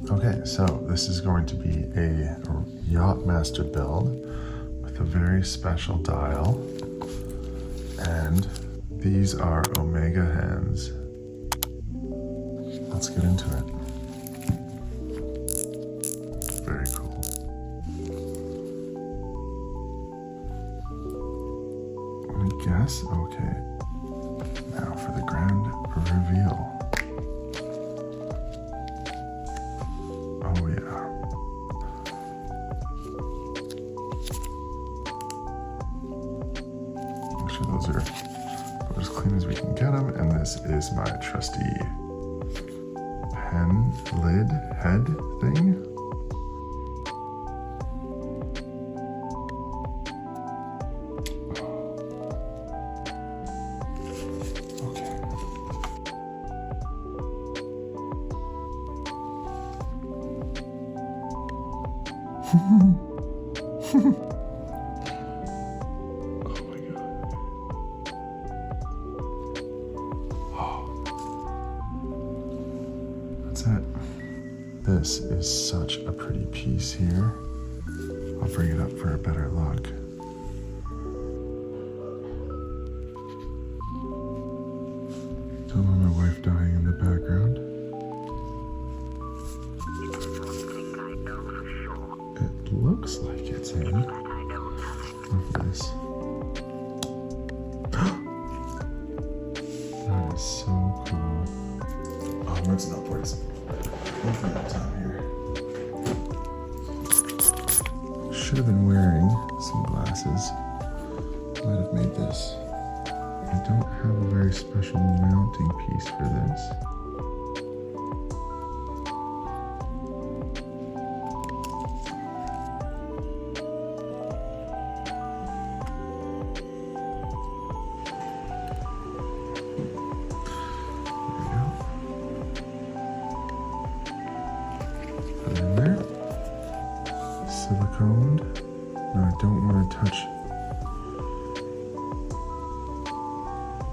Okay, so this is going to be a Yacht Master build with a very special dial, and these are Omega hands. Let's get into it. Very cool. I guess, okay. Now for the grand reveal. Oh yeah. Make sure those are about as clean as we can get them. And this is my trusty pen lid head thing. Oh my god. Oh. That's it. This is such a pretty piece here. I'll bring it up for a better look. Don't want my wife dying in the background. It looks like it's in. Look at this. That is so cool. Oh, it's not poison. Hopefully that's on here. Should have been wearing some glasses. Might have made this. I don't have a very special mounting piece for this. Siliconed. No, I don't want to touch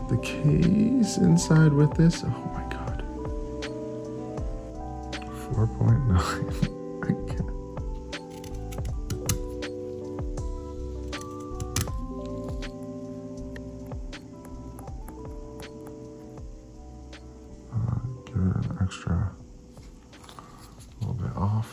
the case inside with this. Oh my god. 4.9. I can't. Give it an extra little bit off.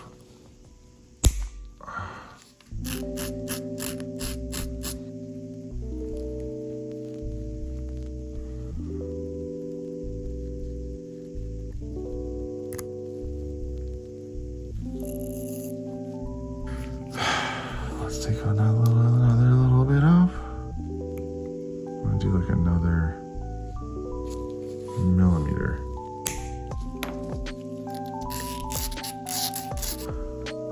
Let's take another little bit off. I'm gonna do like another millimeter.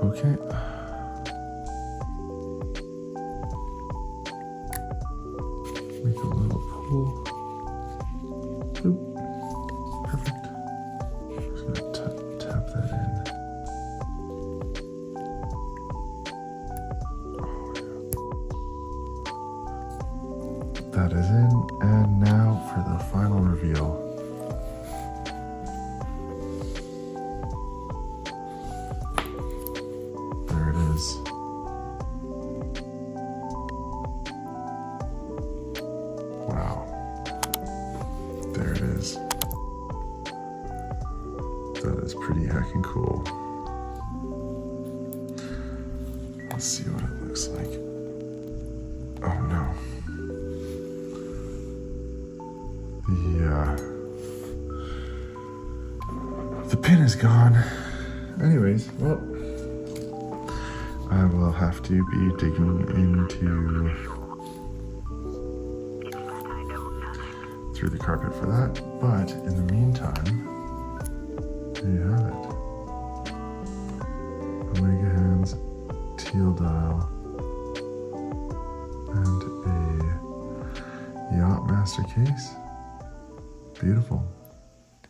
Okay. Make a little pull. Oop. Perfect. Just gonna tap that in. That is in, and now for the final reveal. There it is. Wow. There it is. That is pretty heckin' cool. Let's see what it looks like. Oh no. The pin is gone. Anyways, well, I will have to be digging into through the carpet for that. But in the meantime, there you have it. Omega hands, Teal dial, and a Yacht Master case. Beautiful.